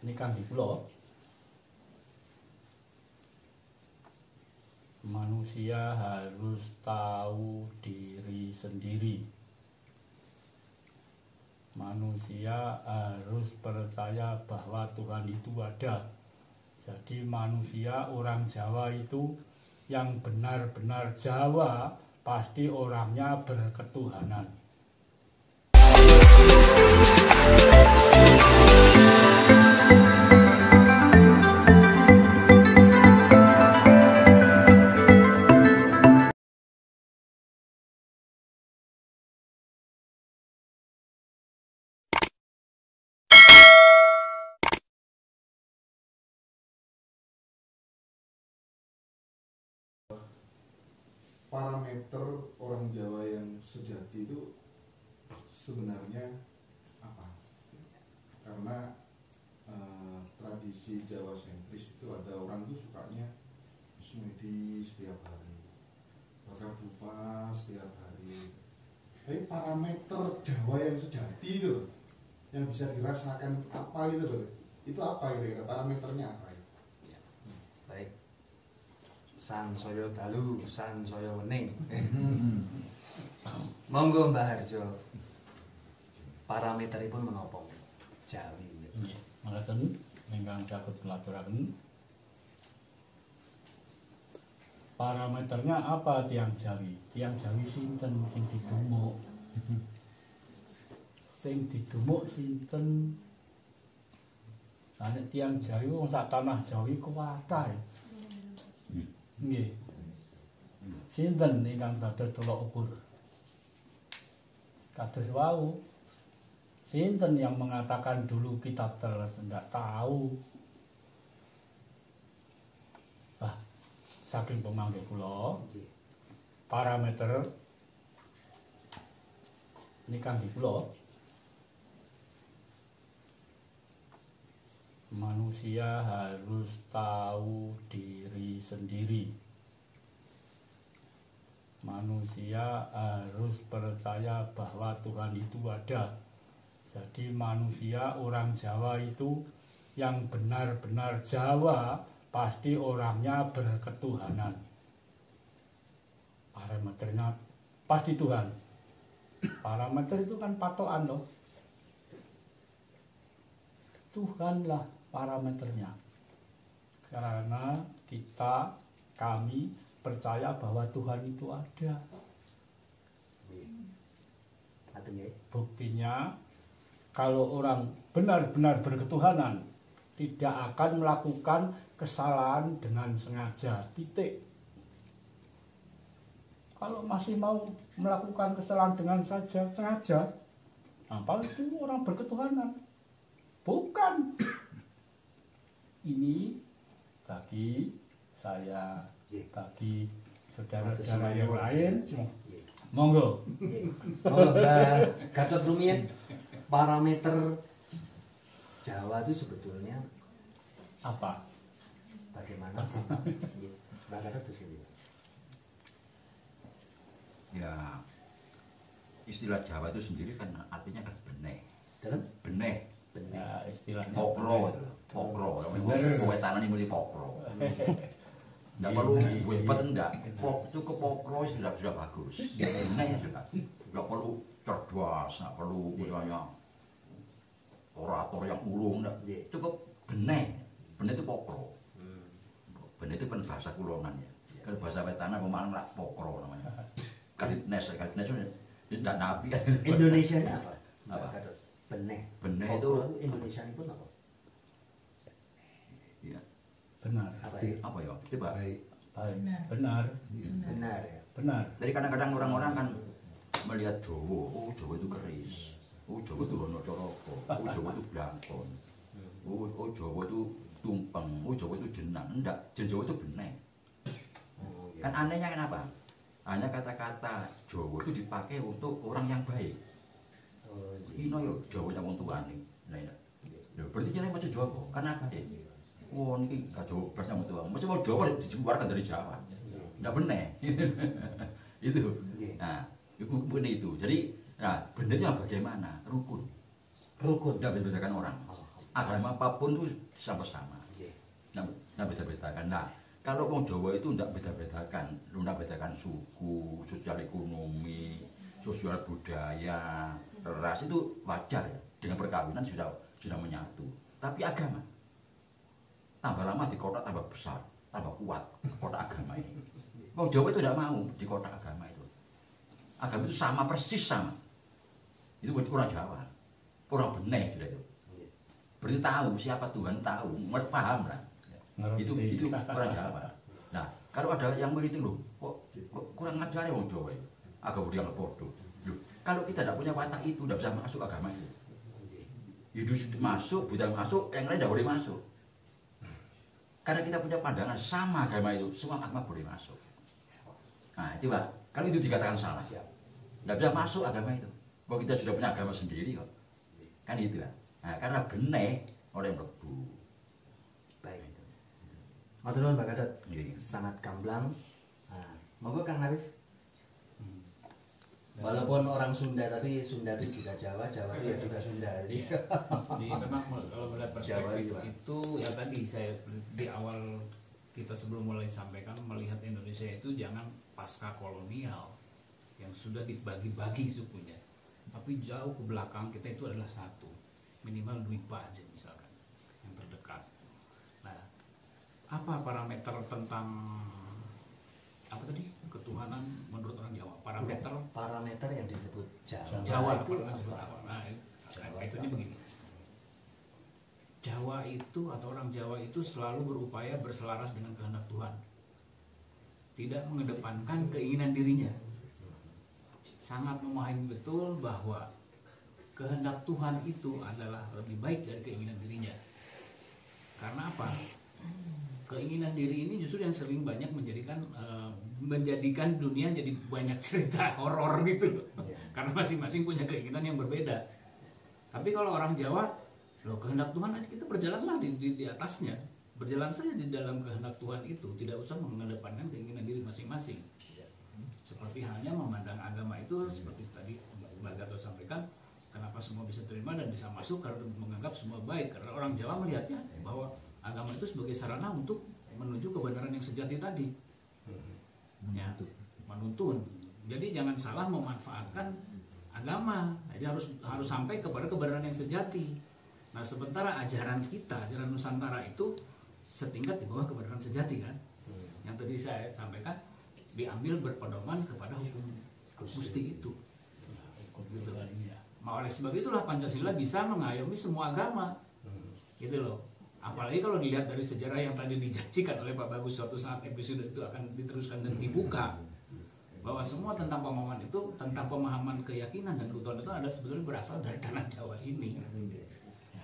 Ini kan di pulau. Manusia harus tahu diri sendiri. Manusia harus percaya bahwa Tuhan itu ada. Jadi manusia orang Jawa itu yang benar-benar Jawa pasti orangnya berketuhanan. Parameter orang Jawa yang sejati itu sebenarnya apa? Karena tradisi Jawa sentris itu ada orang tuh sukanya semedi setiap hari, bakar dupa setiap hari. Tapi parameter Jawa yang sejati itu yang bisa dirasakan apa itu apa gitu, parameternya apa? Baik. Sansaya dalu, sansaya wening. Monggo Mbah Harjo. Parameteripun menapa? Jawi. Nggih, mangkaten ingkang saged kulaturaken. Parameternya apa tiang Jawi? Tiang Jawi sinten sing didumuk? Sing didumuk sinten? Nek tiang Jawi wong sak tanah Jawi kuwatah. Nggih. Sinten ingkang dados tolak ukur? Kados wau. Sinten yang mengatakan dulu kita teles enggak tahu. Saking pemanggih kula, parameter nikah di kula, manusia harus tahu diri sendiri. Manusia harus percaya bahwa Tuhan itu ada. Jadi manusia orang Jawa itu yang benar-benar Jawa pasti orangnya berketuhanan. Parameternya pasti Tuhan. Parameter itu kan patokan loh. Tuhanlah parameternya. Karena kami percaya bahwa Tuhan itu ada. Buktinya kalau orang benar-benar berketuhanan tidak akan melakukan kesalahan dengan sengaja, titik. Kalau masih mau melakukan kesalahan dengan sengaja, apa itu orang berketuhanan? Bukan. Ini bagi saya, bagi saudara-saudara yang lain, monggo. Monggo Mbah Gatot rumiyin, parameter Jawa itu sebetulnya apa? Bagaimana sih? Mbah Gatot itu sendiri. Ya, istilah Jawa itu sendiri kan artinya kan beneh. Dalam Beneh. Ya, istilahnya Pokro itu. Pokro. Kowe tangan ini pokro. Enggak perlu hebat enggak. Cukup pokro sudah bagus. Beneh sudah. Enggak perlu cerdas, enggak perlu misalnya orator yang ulung enggak. Cukup beneh. Beneh itu pokro. Beneh itu kan bahasa kulonan ya. Kalau bahasa Wetana pemalang lah pokro namanya. Karitnes itu tidak nabi. Indonesia-nya apa? Apa? Beneh. Beneh itu itu Indonesia pun apa? ya. benar. Apa ya? Apa ya? Coba. Benar. Benar ya. Benar. Jadi kadang-kadang orang-orang kan melihat Jawa, oh Jawa itu keris, oh Jawa itu rono coroko, oh Jawa itu blangkon, oh Jawa itu tumpeng, oh Jawa itu jenang. Enggak, Jawa itu beneh. Kan anehnya kenapa? Hanya kata-kata Jawa itu dipakai untuk orang yang baik. Ino yo Jawa yang wong tuane. Nah ya. Lho berarti jenenge maca Jawa kok. Kan apa ya? Wah niki gak Jawa bersnya wong tuane. Maca Jawa dikeluarkan dari Jawa. Ndak bener. Itu. Nah, bukan itu. Jadi, nah, bener itu bagaimana? Rukun. Rukun. Ndak membedakan orang. agama apapun itu sama-sama. Nggak beda-bedakan. Nah, kalau orang Jawa itu nggak beda-bedakan, nggak bedakan suku, sosial ekonomi, sosial budaya, ras itu wajar ya. Dengan perkawinan sudah menyatu. Tapi agama, tambah lama di kota tambah besar, tambah kuat kota agama ini. Orang Jawa itu tidak mau di kota agama itu. Agama itu sama persis sama. Itu orang Jawa, orang benih sudah itu. Berarti tahu siapa Tuhan, tahu, ngerti paham lah. Itu orang Jawa. Nah, kalau ada yang meriting loh, kok kurang ajar ya orang Jawa itu. Agak budi yang bodoh. Kalau kita tidak punya watak itu, tidak bisa masuk agama itu. Hidup masuk, budaya masuk, yang lain tidak boleh masuk. Karena kita punya pandangan sama agama itu, semua agama boleh masuk. Nah, coba, kalau itu dikatakan salah, tidak bisa masuk agama itu. Bahwa kita sudah punya agama sendiri kok. Kan itu kan. Nah, karena benih oleh mlebu. Baik. Matur nuwun Pak Gatot. Sangat gamblang. Nah, monggo Kang Arif. Walaupun orang Sunda, tapi Sunda itu juga Jawa, Jawa itu ya juga Sunda. Jadi memang kalau melihat perspektif itu ya tadi saya di awal kita sebelum mulai sampaikan melihat Indonesia itu jangan pasca kolonial yang sudah dibagi-bagi sukunya, tapi jauh ke belakang kita itu adalah satu, minimal Dwipa aja misalkan yang terdekat. Nah, apa parameter tentang apa tadi ketuhanan menurut orang Jawa? Parameter yang disebut Jawa. Jawa itu apa? Nah, kaitannya begini. Jawa itu atau orang Jawa itu selalu berupaya berselaras dengan kehendak Tuhan. Tidak mengedepankan keinginan dirinya. Sangat memahami betul bahwa kehendak Tuhan itu adalah lebih baik dari keinginan dirinya. Karena apa? Keinginan diri ini justru yang sering banyak menjadikan dunia jadi banyak cerita horor gitu loh. Karena masing-masing punya keinginan yang berbeda. Tapi kalau orang Jawa, loh kehendak Tuhan aja kita berjalanlah di atasnya. Berjalan saja di dalam kehendak Tuhan itu, tidak usah mengedepankan keinginan diri masing-masing. Seperti halnya memandang agama itu seperti tadi Mbak Gatot sampaikan, kenapa semua bisa terima dan bisa masuk karena menganggap semua baik. Karena orang Jawa melihatnya bahwa agama itu sebagai sarana untuk menuju kebenaran yang sejati tadi, ya, menuntun. Jadi jangan salah memanfaatkan agama. Jadi harus sampai kepada kebenaran yang sejati. Nah, sementara ajaran kita, ajaran Nusantara itu setingkat di bawah kebenaran sejati kan. Yang tadi saya sampaikan diambil berpedoman kepada hukum Gusti itu. Gitu kan. Oleh sebab itulah Pancasila bisa mengayomi semua agama. Gitu loh. Apalagi kalau dilihat dari sejarah yang tadi dijanjikan oleh Pak Bagus suatu saat episode itu akan diteruskan dan dibuka, bahwa semua tentang pemahaman itu, tentang pemahaman keyakinan dan keutuhan itu ada sebetulnya berasal dari tanah Jawa ini.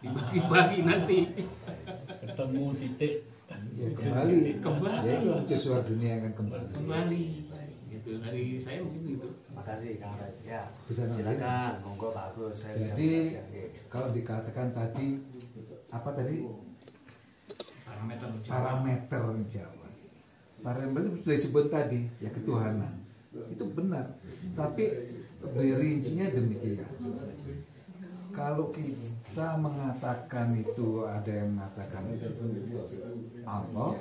Dibagi-bagi nanti ketemu titik ya, kembali ya, itu sesuatu dunia yang akan kembali gitu. Dari saya mungkin gitu. Terima kasih Kang Arif. Ya, bisa silakan monggo Pak Agus. Jadi kalau dikatakan tadi apa tadi parameter Jawa, parameter sudah disebut tadi ya, ketuhanan itu benar, tapi berincinya demikian. Kalau kita mengatakan itu, ada yang mengatakan Allah,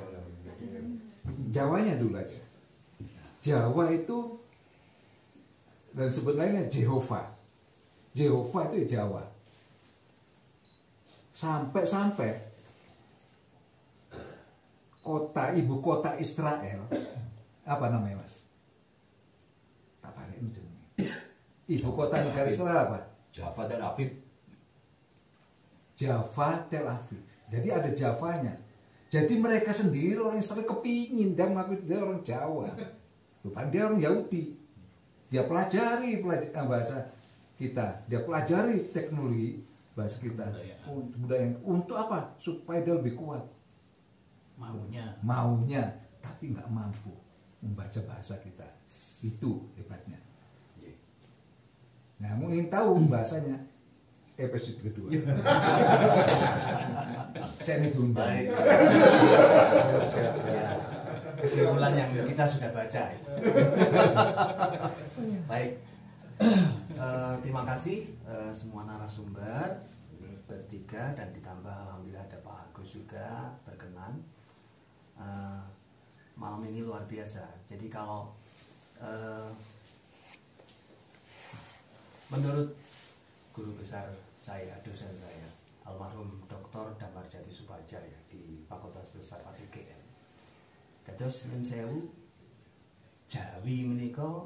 Jawanya dulu aja. Jawa itu dan disebut lainnya Jehovah. Jehovah itu ya Jawa. Sampai ibu kota Israel, apa namanya Mas? Ibu kota negara Israel apa? Java Tel Aviv. Java Tel Aviv. Jadi ada Javanya. Jadi mereka sendiri orang Israel kepingin dan mengaku dia orang Jawa. Bukan dia orang Yahudi. Dia pelajari bahasa kita. Dia pelajari teknologi bahasa kita. Budaya. Untuk apa? Supaya dia lebih kuat. Maunya, tapi nggak mampu membaca bahasa kita. Itu hebatnya. Nah, mau ingin tahu bahasanya, episode kedua. Cari dulu. Baik. Kesimpulan yang kita sudah baca. Baik. Terima kasih semua narasumber. bertiga dan ditambah alhamdulillah ada Pak Agus juga berkenan. Malam ini luar biasa. Jadi kalau menurut guru besar saya, dosen saya, almarhum Dr. Damarjati Supajar ya, di Fakultas Filsafat UGM. Dados nyun sewu, Jawi menika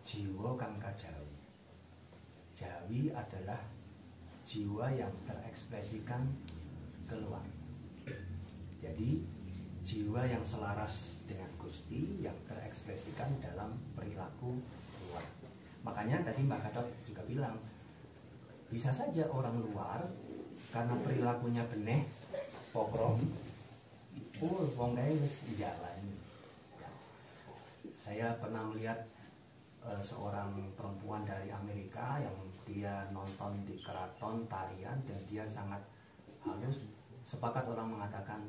jiwa kang kajawi. Jawi adalah jiwa yang terekspresikan keluar. Jadi jiwa yang selaras dengan Gusti yang terekspresikan dalam perilaku luar. Makanya tadi Mbak Gadot juga bilang, bisa saja orang luar karena perilakunya beneh, pokrom, wong kae wis jalan. Saya pernah melihat seorang perempuan dari Amerika yang dia nonton di keraton tarian dan dia sangat halus. Sepakat orang mengatakan,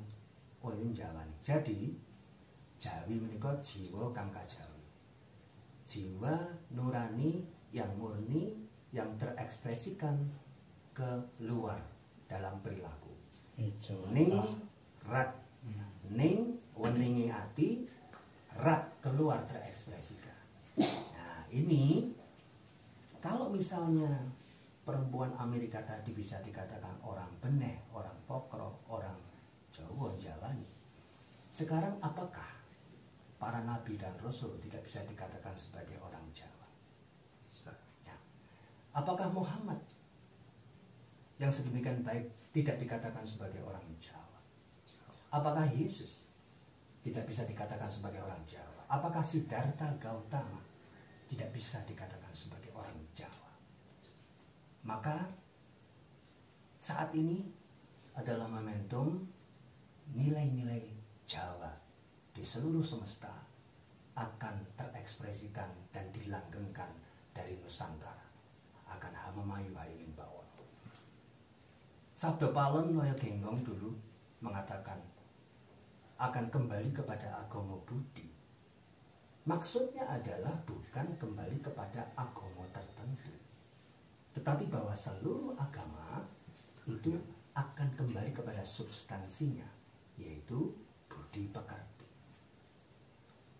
oh ini Jawa nih. Jadi Jawi menika jiwa kang kajawi. Jiwa nurani yang murni yang terekspresikan keluar dalam perilaku. Ning rat, ning weningi ati, rat keluar terekspresikan. Nah ini kalau misalnya perempuan Amerika tadi bisa dikatakan orang beneh, orang pokro, orang Jawa jalani. Sekarang apakah para nabi dan rasul tidak bisa dikatakan sebagai orang Jawa? Nah, apakah Muhammad yang sedemikian baik tidak dikatakan sebagai orang Jawa? Apakah Yesus tidak bisa dikatakan sebagai orang Jawa? Apakah Siddhartha Gautama tidak bisa dikatakan sebagai orang Jawa? Maka saat ini adalah momentum nilai-nilai Jawa di seluruh semesta akan terekspresikan dan dilanggengkan dari Nusantara, akan hamamayuhayu bawah. Sabda Palem Loyo Genggong dulu mengatakan akan kembali kepada agama Budi. Maksudnya adalah bukan kembali kepada agama tertentu, tetapi bahwa seluruh agama itu akan kembali kepada substansinya, yaitu budi pekerti.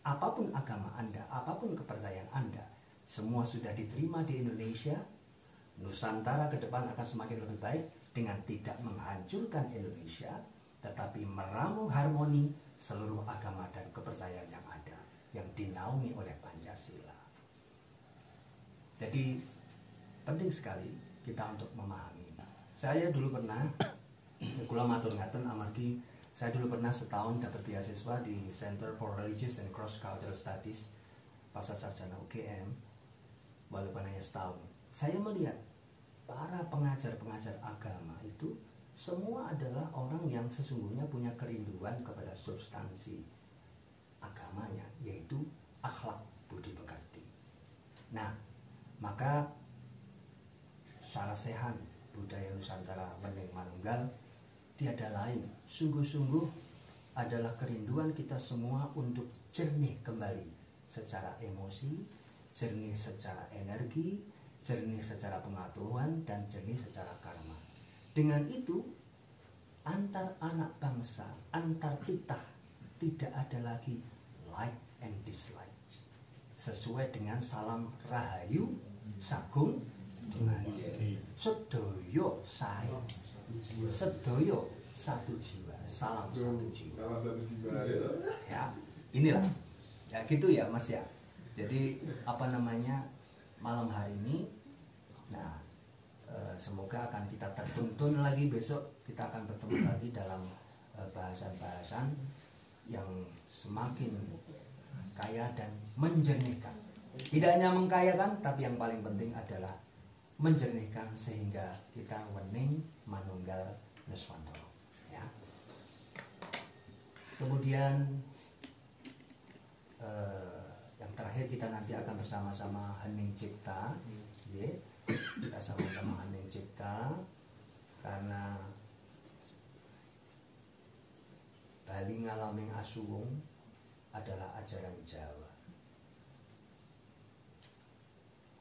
Apapun agama Anda, apapun kepercayaan Anda, semua sudah diterima di Indonesia. Nusantara ke depan akan semakin lebih baik dengan tidak menghancurkan Indonesia, tetapi meramu harmoni seluruh agama dan kepercayaan yang ada, yang dinaungi oleh Pancasila. Jadi penting sekali kita untuk memahami. Saya dulu pernah, kula matur ngaten amargi saya dulu pernah setahun dapat beasiswa di Center for Religious and Cross Cultural Studies Pasar Sarjana UGM, walaupun hanya setahun. Saya melihat para pengajar-pengajar agama itu semua adalah orang yang sesungguhnya punya kerinduan kepada substansi agamanya, yaitu akhlak budi pekerti. Nah, maka sarasehan budaya Nusantara Wening Manunggal tiada lain, sungguh-sungguh adalah kerinduan kita semua untuk jernih kembali secara emosi, jernih secara energi, jernih secara pengetahuan, dan jernih secara karma. Dengan itu, antar anak bangsa, antar titah, tidak ada lagi like and dislike. Sesuai dengan salam rahayu, sagung, dumadi. Sedoyo saya, sedoyo satu jiwa, salam satu jiwa. Ya, inilah. Ya gitu ya Mas ya. Jadi apa namanya, malam hari ini, nah semoga akan kita tertuntun lagi besok, kita akan bertemu lagi dalam bahasan-bahasan yang semakin kaya dan menjernihkan. Tidak hanya mengkayakan, tapi yang paling penting adalah menjernihkan sehingga kita wening manunggal Nuswantara. Ya. Kemudian yang terakhir kita nanti akan bersama-sama hening cipta, ya. Kita sama-sama hening cipta karena Bali ngalaming asuwung adalah ajaran Jawa.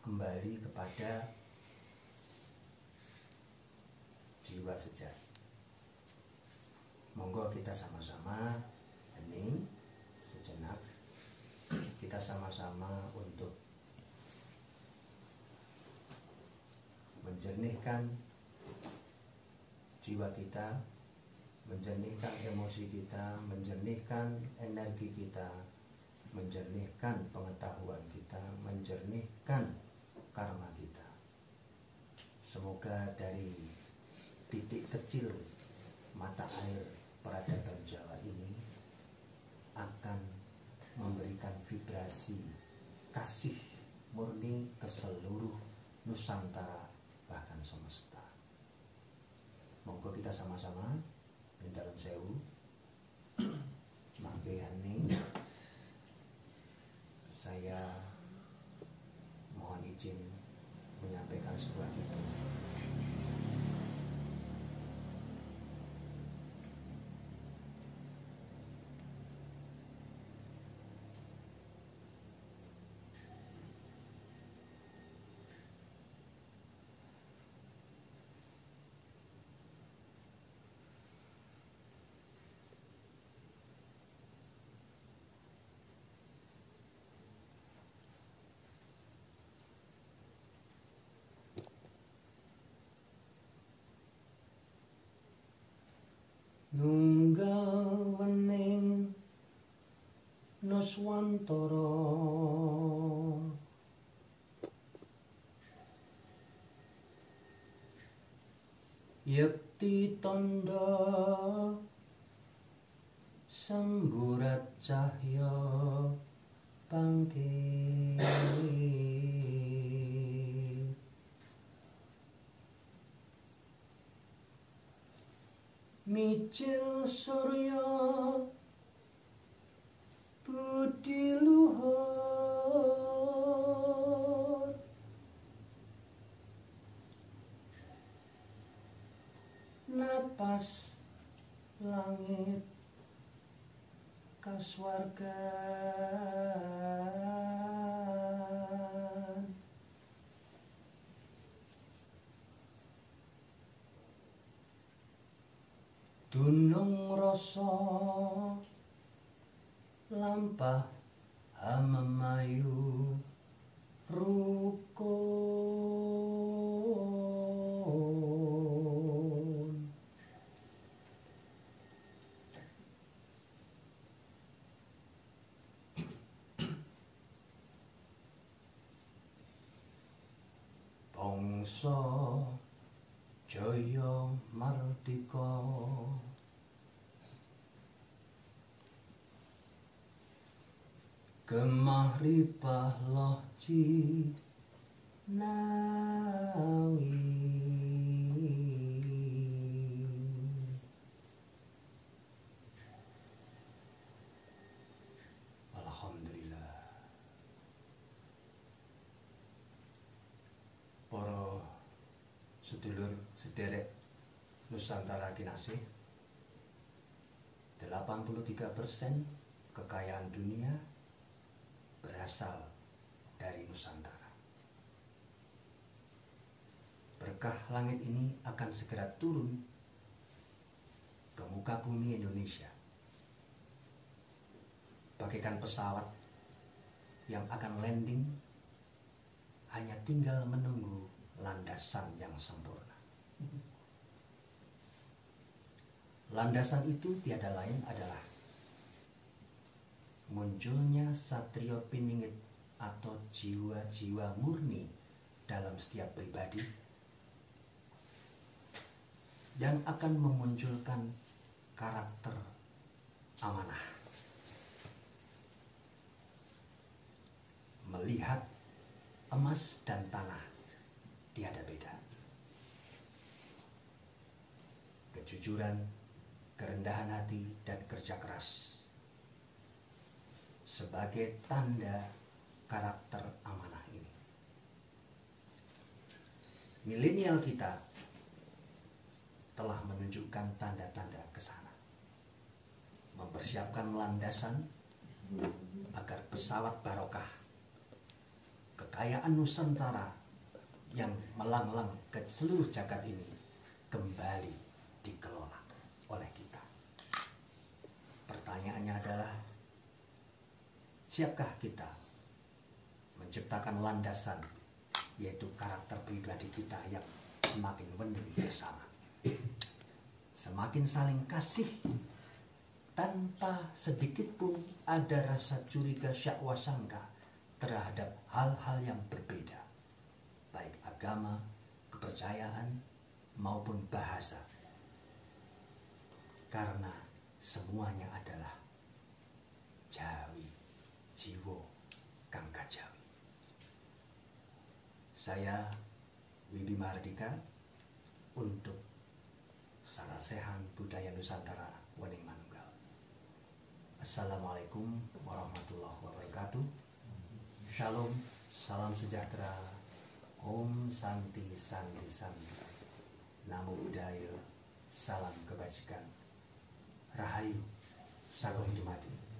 Kembali kepada jiwa sejati. Monggo kita sama-sama hening sejenak. Kita sama-sama untuk menjernihkan jiwa kita, menjernihkan emosi kita, menjernihkan energi kita, menjernihkan pengetahuan kita, menjernihkan karma kita. Semoga dari titik kecil mata air peradaban Jawa ini akan memberikan vibrasi kasih murni ke seluruh Nusantara bahkan semesta. Monggo kita sama-sama Pindaran Sewu mangke hening. Saya mohon izin menyampaikan sebuah gitu. Nunggal wening Nuswantara yekti tanda semburat cahya bangkit micil surya budi luhur napas langit kaswargan dunung rasa lampah hamamayu rukun bangsa jaya mardika gemah ripah loji nawi alhamdulillah. Para sedulur sederek Nusantara kinasih, 83% kekayaan dunia berasal dari Nusantara. Berkah langit ini akan segera turun ke muka bumi Indonesia bagaikan pesawat yang akan landing, hanya tinggal menunggu landasan yang sempurna. Landasan itu tiada lain adalah munculnya satrio piningit atau jiwa-jiwa murni dalam setiap pribadi yang akan memunculkan karakter amanah, melihat emas dan tanah tiada beda, kejujuran, kerendahan hati dan kerja keras sebagai tanda karakter amanah ini. Milenial kita telah menunjukkan tanda-tanda ke sana, mempersiapkan landasan agar pesawat barokah kekayaan Nusantara yang melanglang ke seluruh jagat ini kembali dikelola oleh kita. Pertanyaannya adalah, siapkah kita menciptakan landasan, yaitu karakter pribadi kita yang semakin bening bersama, semakin saling kasih tanpa sedikit pun ada rasa curiga syakwa sangka terhadap hal-hal yang berbeda, baik agama, kepercayaan, maupun bahasa, karena semuanya adalah Jawi, Jiwo, Kang Kajawi. Saya Wibi Mahardika untuk Sarasehan Budaya Nusantara Wening Manunggal. Assalamualaikum warahmatullahi wabarakatuh. Shalom, salam sejahtera, Om Santi Santi Santi, Namo Buddhaya, salam kebajikan, Rahayu, Sagung Dumadi.